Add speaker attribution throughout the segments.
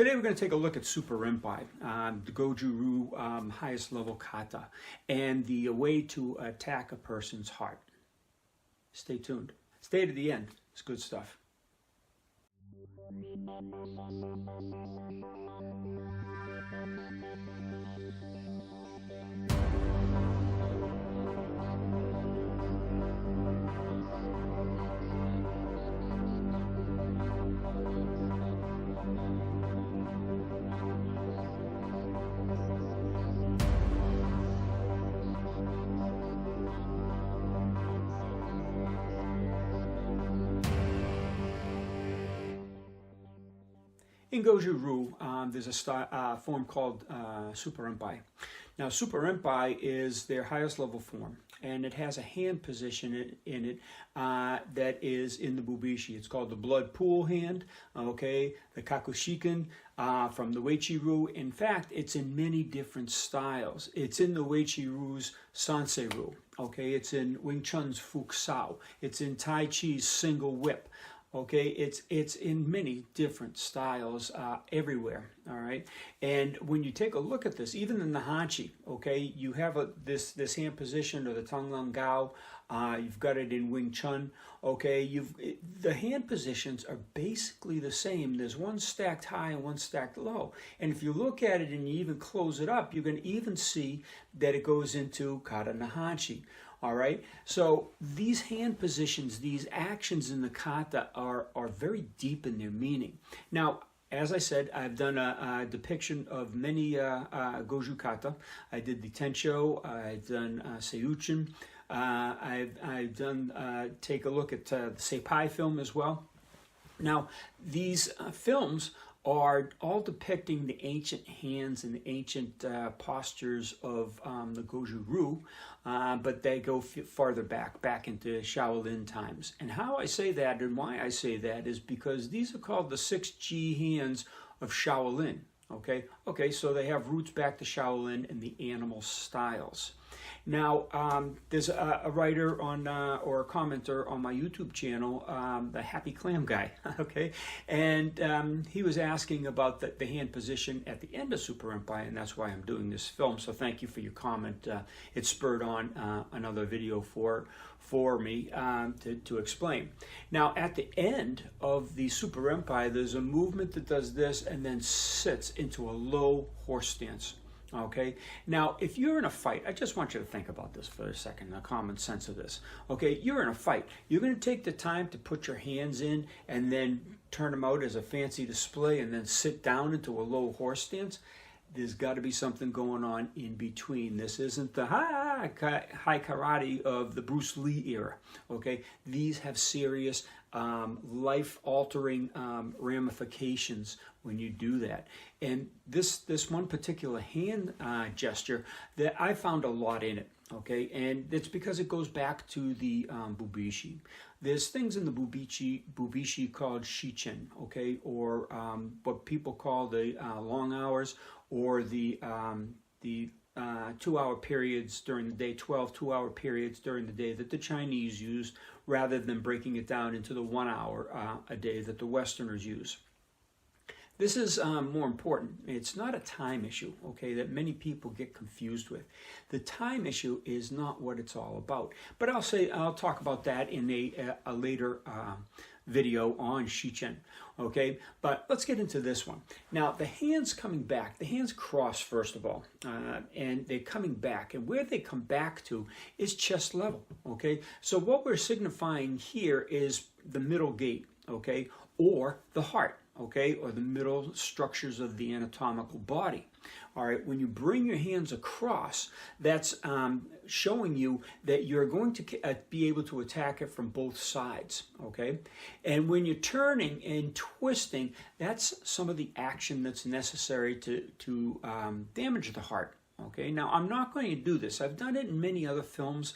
Speaker 1: Today we're going to take a look at Suparenpi, the Goju highest level kata, and the way to attack a person's heart. Stay tuned. Stay to the end. It's good stuff. In Goju there's a form called Suparenpi. Now, Suparenpi is their highest level form, and it has a hand position in it that is in the Bubishi. It's called the blood pool hand, okay, the Kakushiken from the Weichi-Ryu. In fact, it's in many different styles. It's in the Weichi-Ryu's Sansei-Ryu, okay, it's in Wing Chun's Fukusao, it's in Tai Chi's single whip. Okay, it's in many different styles everywhere, all right? And when you take a look at this, even in the Hanchi, okay, you have this hand position, or the Tonglang Gao, you've got it in Wing Chun, okay? The hand positions are basically the same. There's one stacked high and one stacked low. And if you look at it and you even close it up, you can even see that it goes into Kata na Hanchi. All right, so these hand positions, these actions in the kata are very deep in their meaning. Now, as I said, I've done a depiction of many Goju kata. I did the Tensho, I've done Seiuchin, I've done, take a look at the Seipai film as well. Now, these films are all depicting the ancient hands and the ancient postures of the Goju Ryu, but they go farther back into Shaolin times. And how I say that and why I say that is because these are called the 6G hands of Shaolin. Okay, so they have roots back to Shaolin and the animal styles. Now, there's a writer on or a commenter on my YouTube channel, the Happy Clam Guy, okay, and he was asking about the hand position at the end of Suparenpi, and that's why I'm doing this film. So thank you for your comment. It spurred on another video for me to explain. Now, at the end of the Suparenpi, there's a movement that does this and then sits into a low horse stance. Okay, now if you're in a fight, I just want you to think about this for a second, the common sense of this. Okay, you're in a fight. You're going to take the time to put your hands in and then turn them out as a fancy display and then sit down into a low horse stance. There's got to be something going on in between. This isn't the high karate of the Bruce Lee era. Okay, these have serious life-altering ramifications when you do that. And this one particular hand gesture, that I found a lot in it. Okay, and it's because it goes back to the Bubishi. There's things in the Bubishi called shichen, okay, or what people call the long hours, or the 2-hour periods during the day, 12 2-hour periods during the day that the Chinese use, rather than breaking it down into the 1 hour a day that the Westerners use. This is more important. It's not a time issue, okay, that many people get confused with. The time issue is not what it's all about. But I'll talk about that in a later video on Shichen, okay? But let's get into this one. Now, the hands coming back, the hands cross first of all, and they're coming back. And where they come back to is chest level, okay? So what we're signifying here is the middle gate, okay, or the heart. Okay, or the middle structures of the anatomical body. All right, when you bring your hands across, that's showing you that you're going to be able to attack it from both sides. Okay, and when you're turning and twisting, that's some of the action that's necessary to damage the heart. Okay, now I'm not going to do this. I've done it in many other films,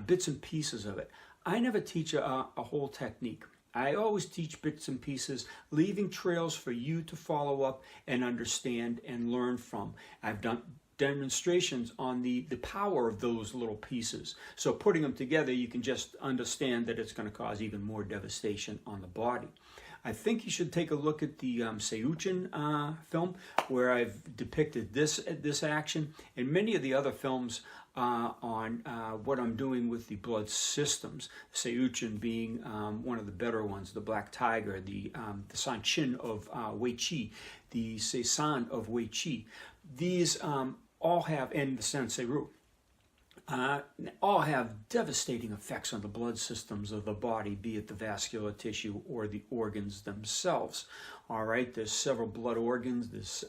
Speaker 1: bits and pieces of it. I never teach a whole technique. I always teach bits and pieces, leaving trails for you to follow up and understand and learn from. I've done demonstrations on the power of those little pieces. So putting them together, you can just understand that it's going to cause even more devastation on the body. I think you should take a look at the Seiyuchin film, where I've depicted this action, and many of the other films on what I'm doing with the blood systems. Seiyuchin being one of the better ones, the Black Tiger, the Sanchin of Wei Qi, the Seisan of Wei Qi. These all have, and the Sensei-Ru, all have devastating effects on the blood systems of the body, be it the vascular tissue or the organs themselves. All right, there's several blood organs, there's,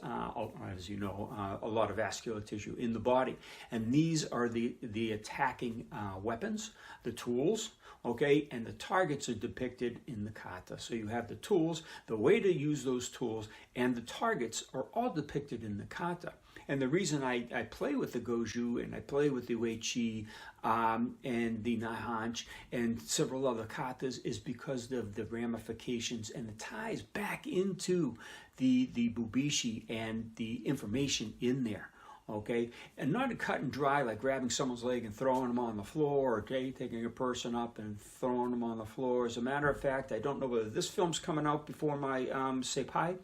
Speaker 1: as you know, a lot of vascular tissue in the body. And these are the attacking weapons, the tools, okay, and the targets are depicted in the kata. So you have the tools, the way to use those tools, and the targets are all depicted in the kata. And the reason I play with the Goju and I play with the Wei Qi and the Naihanchi and several other katas is because of the ramifications and the ties back into the Bubishi and the information in there. Okay, and not a cut and dry like grabbing someone's leg and throwing them on the floor, okay, taking a person up and throwing them on the floor. As a matter of fact, I don't know whether this film's coming out before my Seipai,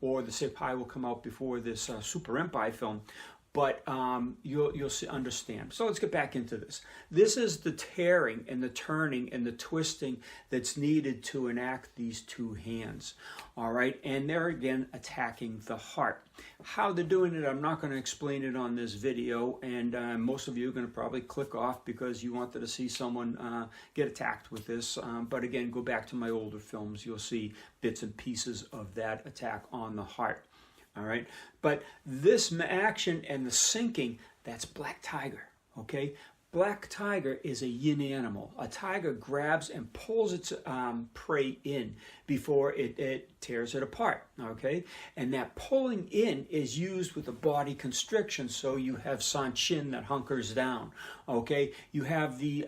Speaker 1: or the Seipai will come out before this Suparenpi film, but you'll understand. So let's get back into this. This is the tearing and the turning and the twisting that's needed to enact these two hands, all right? And they're, again, attacking the heart. How they're doing it, I'm not going to explain it on this video, and most of you are going to probably click off because you wanted to see someone get attacked with this. But again, go back to my older films. You'll see bits and pieces of that attack on the heart. All right, but this action and the sinking, that's Black Tiger, okay? Black Tiger is a yin animal. A tiger grabs and pulls its prey in before it tears it apart, okay? And that pulling in is used with the body constriction, so you have Sanchin that hunkers down, okay? You have the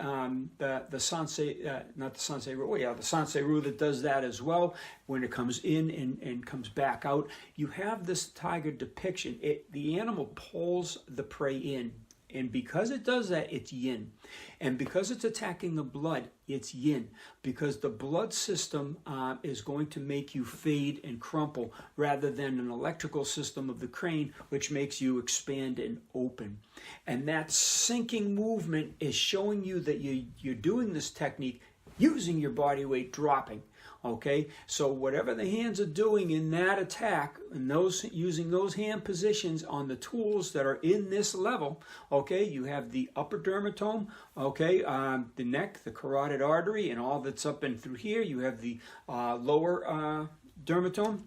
Speaker 1: Sensei, not the Sensei-Ru, yeah, the Sensei-Ru that does that as well. When it comes in and comes back out, you have this tiger depiction. The animal pulls the prey in. And because it does that, it's yin. And because it's attacking the blood, it's yin. Because the blood system is going to make you fade and crumple rather than an electrical system of the crane, which makes you expand and open. And that sinking movement is showing you that you're doing this technique using your body weight dropping. Okay, so whatever the hands are doing in that attack, and using those hand positions on the tools that are in this level, okay, you have the upper dermatome, okay, the neck, the carotid artery, and all that's up and through here. You have the lower dermatome,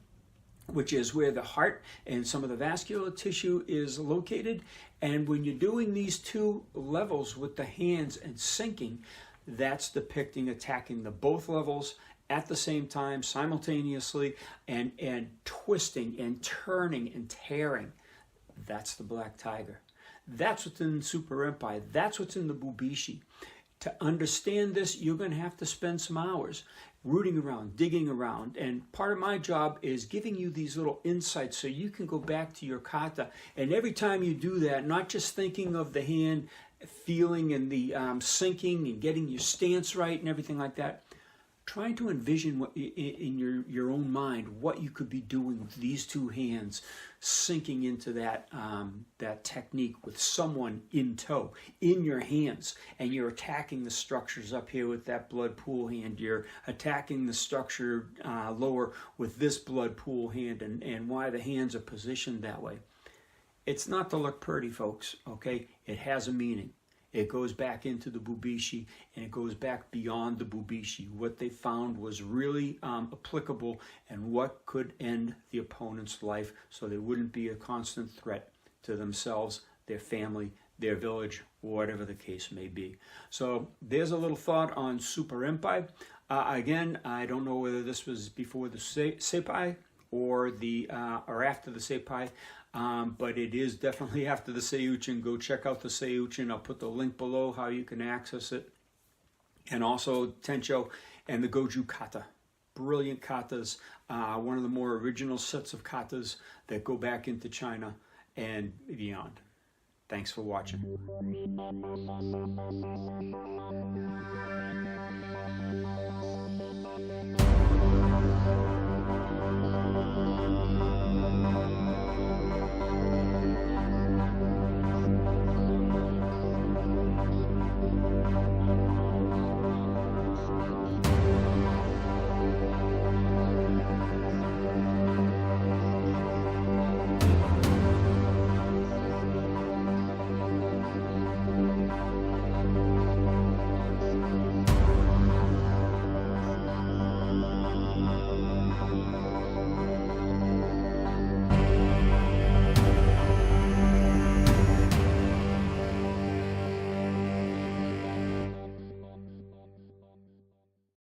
Speaker 1: which is where the heart and some of the vascular tissue is located. And when you're doing these two levels with the hands and sinking, that's depicting attacking the both levels at the same time, simultaneously, and twisting and turning and tearing. That's the Black Tiger. That's what's in Suparenpi. That's what's in the Bubishi. To understand this, you're going to have to spend some hours rooting around, digging around. And part of my job is giving you these little insights so you can go back to your kata. And every time you do that, not just thinking of the hand, feeling and the sinking and getting your stance right and everything like that, trying to envision what in your own mind what you could be doing with these two hands, sinking into that that technique with someone in tow, in your hands, and you're attacking the structures up here with that blood pool hand. You're attacking the structure lower with this blood pool hand, and why the hands are positioned that way. It's not to look pretty, folks. Okay, it has a meaning. It goes back into the Bubishi, and it goes back beyond the Bubishi. What they found was really applicable, and what could end the opponent's life so they wouldn't be a constant threat to themselves, their family, their village, whatever the case may be. So there's a little thought on Suparenpi. Again, I don't know whether this was before the Seipai or after the Seipai. But it is definitely after the Seiyuchin. Go check out the Seiyuchin. I'll put the link below how you can access it. And also Tencho and the Goju Kata. Brilliant katas. One of the more original sets of katas that go back into China and beyond. Thanks for watching.